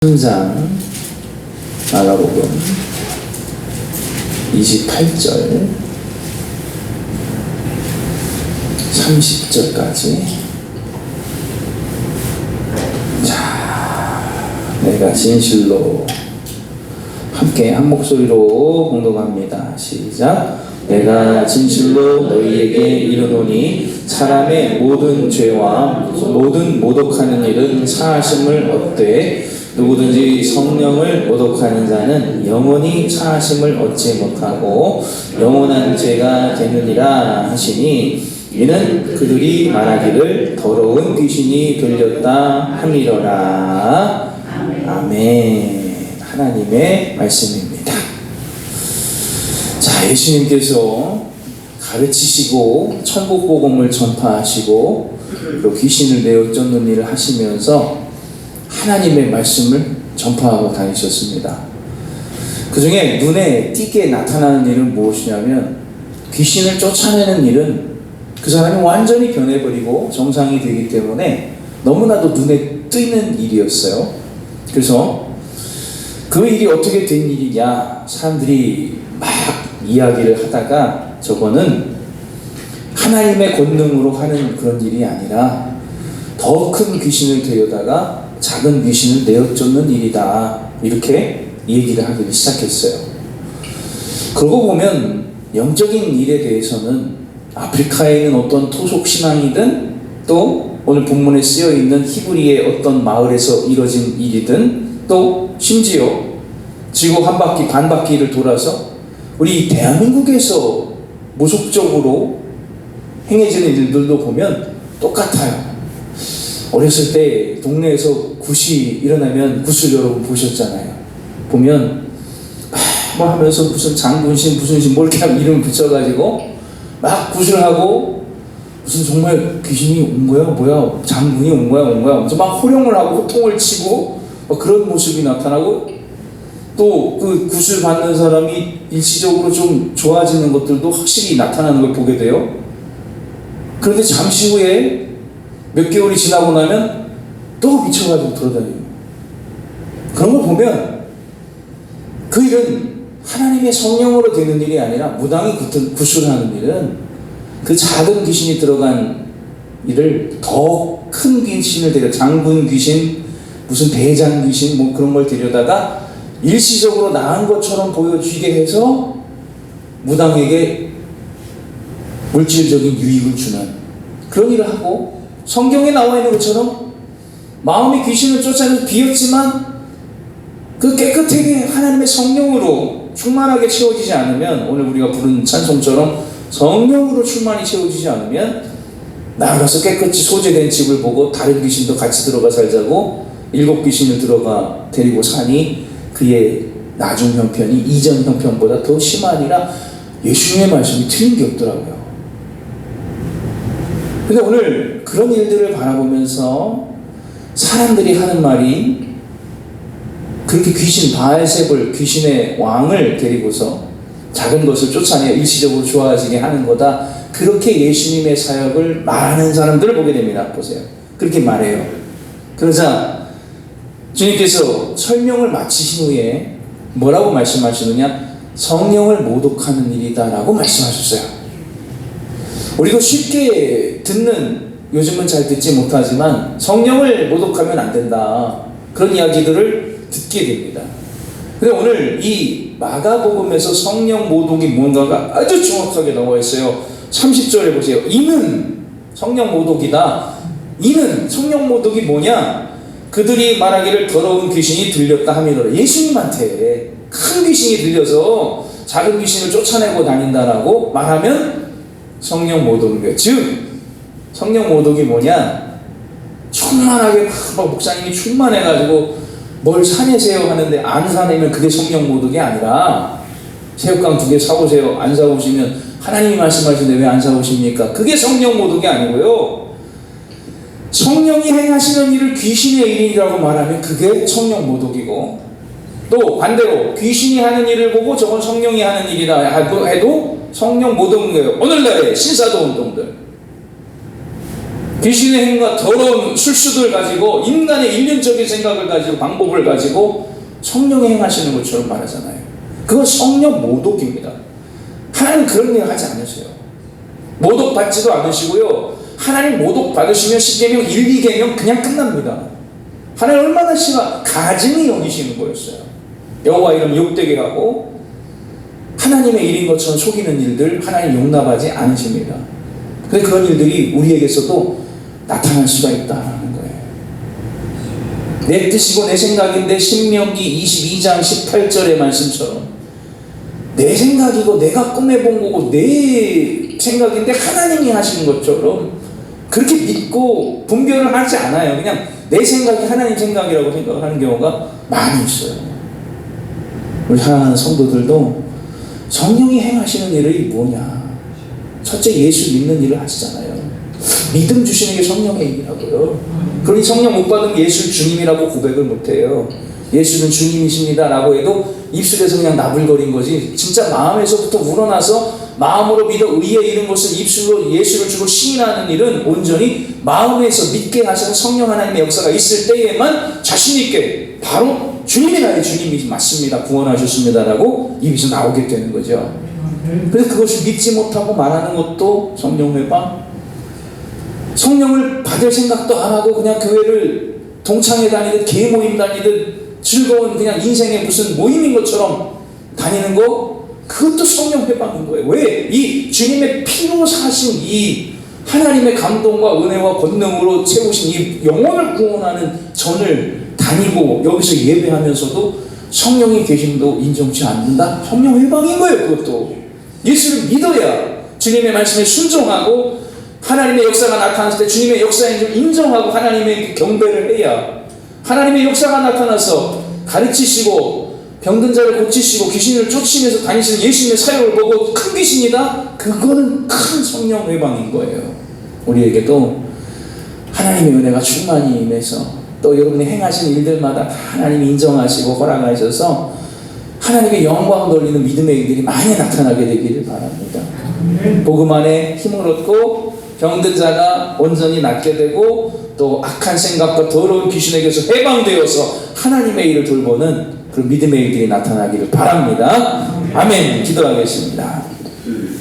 항상 마가복음 28절 30절까지. 자, 내가 진실로 함께 한 목소리로 공독합니다. 시작. 내가 진실로 너희에게 이르노니 사람의 모든 죄와 모든 모독하는 일은 사하심을 얻되 누구든지 성령을 모독하는 자는 영원히 사하심을 얻지 못하고 영원한 죄가 되느니라 하시니, 이는 그들이 말하기를 더러운 귀신이 들렸다 함이러라. 아멘. 하나님의 말씀입니다. 자, 예수님께서 가르치시고 천국 복음을 전파하시고 또 귀신을 내어 쫓는 일을 하시면서 하나님의 말씀을 전파하고 다니셨습니다. 그 중에 눈에 띄게 나타나는 일은 무엇이냐면, 귀신을 쫓아내는 일은 그 사람이 완전히 변해버리고 정상이 되기 때문에 너무나도 눈에 띄는 일이었어요. 그래서 그 일이 어떻게 된 일이냐, 사람들이 막 이야기를 하다가 저거는 하나님의 권능으로 하는 그런 일이 아니라 더 큰 귀신을 데려다가 작은 귀신을 내어 쫓는 일이다, 이렇게 얘기를 하기 시작했어요. 그러고 보면 영적인 일에 대해서는 아프리카에 있는 어떤 토속 신앙이든 또 오늘 본문에 쓰여 있는 히브리의 어떤 마을에서 이뤄진 일이든 또 심지어 지구 한 바퀴 반 바퀴를 돌아서 우리 대한민국에서 무속적으로 행해지는 일들도 보면 똑같아요. 어렸을 때 동네에서 굿이 일어나면 굿을 여러분 보셨잖아요. 보면 뭐 하면서 무슨 장군신 무슨 신 뭐 이렇게 이름 붙여가지고 막 굿을 하고, 무슨 정말 귀신이 온 거야 뭐야, 장군이 온 거야 하면서 막 호령을 하고 호통을 치고 그런 모습이 나타나고, 또 그 굿을 받는 사람이 일시적으로 좀 좋아지는 것들도 확실히 나타나는 걸 보게 돼요. 그런데 잠시 후에 몇 개월이 지나고 나면 또 미쳐가지고 돌아다니고, 그런 걸 보면 그 일은 하나님의 성령으로 되는 일이 아니라 무당이 굿을 하는 일은 그 작은 귀신이 들어간 일을 더 큰 귀신을 데려, 장군 귀신 무슨 대장 귀신 뭐 그런 걸 데려다가 일시적으로 나은 것처럼 보여주게 해서 무당에게 물질적인 유익을 주는 그런 일을 하고, 성경에 나와 있는 것처럼 마음이 귀신을 쫓아내서 비었지만 그 깨끗하게 하나님의 성령으로 충만하게 채워지지 않으면, 오늘 우리가 부른 찬송처럼 성령으로 충만히 채워지지 않으면 나아가서 깨끗이 소재된 집을 보고 다른 귀신도 같이 들어가 살자고 7 귀신을 들어가 데리고 사니 그의 나중 형편이 이전 형편보다 더 심하니라. 예수님의 말씀이 틀린 게 없더라고요. 근데 오늘 그런 일들을 바라보면서 사람들이 하는 말이, 그렇게 귀신 바알세불 귀신의 왕을 데리고서 작은 것을 쫓아내 일시적으로 좋아지게 하는 거다, 그렇게 예수님의 사역을 말하는 사람들을 보게 됩니다. 보세요. 그렇게 말해요. 그러자 주님께서 설명을 마치신 후에 뭐라고 말씀하시느냐, 성령을 모독하는 일이다 라고 말씀하셨어요. 우리도 쉽게 듣는, 요즘은 잘 듣지 못하지만 성령을 모독하면 안 된다, 그런 이야기들을 듣게 됩니다. 근데 오늘 이 마가복음에서 성령 모독이 뭔가가 아주 정확하게 나와 있어요. 30절에 보세요. 이는 성령 모독이다. 이는 성령 모독이 뭐냐? 그들이 말하기를 더러운 귀신이 들렸다 하미노라. 예수님한테 큰 귀신이 들려서 작은 귀신을 쫓아내고 다닌다라고 말하면 성령 모독인 거예요. 즉 성령 모독이 뭐냐? 충만하게 막 목사님이 충만해가지고 뭘 사내세요 하는데 안 사내면 그게 성령 모독이 아니라, 새우깡 2개 사오세요, 안 사오시면 하나님이 말씀하시는데 왜 안 사오십니까? 그게 성령 모독이 아니고요. 성령이 행하시는 일을 귀신의 일이라고 말하면 그게 성령 모독이고, 또 반대로 귀신이 하는 일을 보고 저건 성령이 하는 일이다 해도 성령 모독인 거예요. 오늘날의 신사도 운동들, 귀신의 행과 더러운 술수들 가지고 인간의 일륜적인 생각을 가지고 방법을 가지고 성령이 행하시는 것처럼 말하잖아요. 그건 성령 모독입니다. 하나님 그런 일 하지 않으세요. 모독 받지도 않으시고요. 하나님 모독 받으시면 십계명 1, 2계명 그냥 끝납니다. 하나님 얼마나 가증히 여기시는 거였어요. 여호와 이름 욕되게 하고 하나님의 일인 것처럼 속이는 일들 하나님 용납하지 않으십니다. 근데 그런 일들이 우리에게서도 나타날 수가 있다는 거예요. 내 뜻이고 내 생각인데 신명기 22장 18절의 말씀처럼 내 생각이고 내가 꿈에본 거고 내 생각인데 하나님이 하시는 것처럼 그렇게 믿고 분별을 하지 않아요. 그냥 내 생각이 하나님 생각이라고 생각을 하는 경우가 많이 있어요. 우리 사랑하는 성도들도 성령이 행하시는 일이 뭐냐? 첫째 예수 믿는 일을 하시잖아요. 믿음 주시는 게 성령의 일이라고요. 그러니 성령 못 받은 예수 주님이라고 고백을 못해요. 예수는 주님이십니다 라고 해도 입술에서 그냥 나불거린 거지 진짜 마음에서부터 우러나서 마음으로 믿어 의에 이른 것을 입술로 예수를 주고 시인하는 일은 온전히 마음에서 믿게 하시는 성령 하나님의 역사가 있을 때에만 자신 있게 바로 주님이 나의 주님이 맞습니다. 구원하셨습니다 라고 입에서 나오게 되는 거죠. 그래서 그것을 믿지 못하고 말하는 것도 성령 회방. 성령을 받을 생각도 안 하고 그냥 교회를 동창회 다니듯 개모임 다니듯 즐거운 그냥 인생의 무슨 모임인 것처럼 다니는 거 그것도 성령 회방인 거예요. 왜? 이 주님의 피로 사신 이 하나님의 감동과 은혜와 권능으로 채우신 이 영혼을 구원하는 전을 다니고 여기서 예배하면서도 성령의 계심도 인정치 않는다? 성령 회방인 거예요. 그것도 예수를 믿어야 주님의 말씀에 순종하고 하나님의 역사가 나타났을 때 주님의 역사인 줄 인정하고 하나님의 경배를 해야 하나님의 역사가 나타나서 가르치시고 병든 자를 고치시고 귀신을 쫓으면서 다니시는 예수님의 사역을 보고 큰 귀신이다? 그거는 큰 성령 회방인 거예요. 우리에게도 하나님의 은혜가 충만히 임해서 또 여러분이 행하신 일들마다 하나님이 인정하시고 허락하셔서 하나님의 영광 돌리는 믿음의 일들이 많이 나타나게 되기를 바랍니다. 복음 안에 힘을 얻고 병든 자가 온전히 낫게 되고 또 악한 생각과 더러운 귀신에게서 해방되어서 하나님의 일을 돌보는 그런 믿음의 일들이 나타나기를 바랍니다. 아멘. 기도하겠습니다.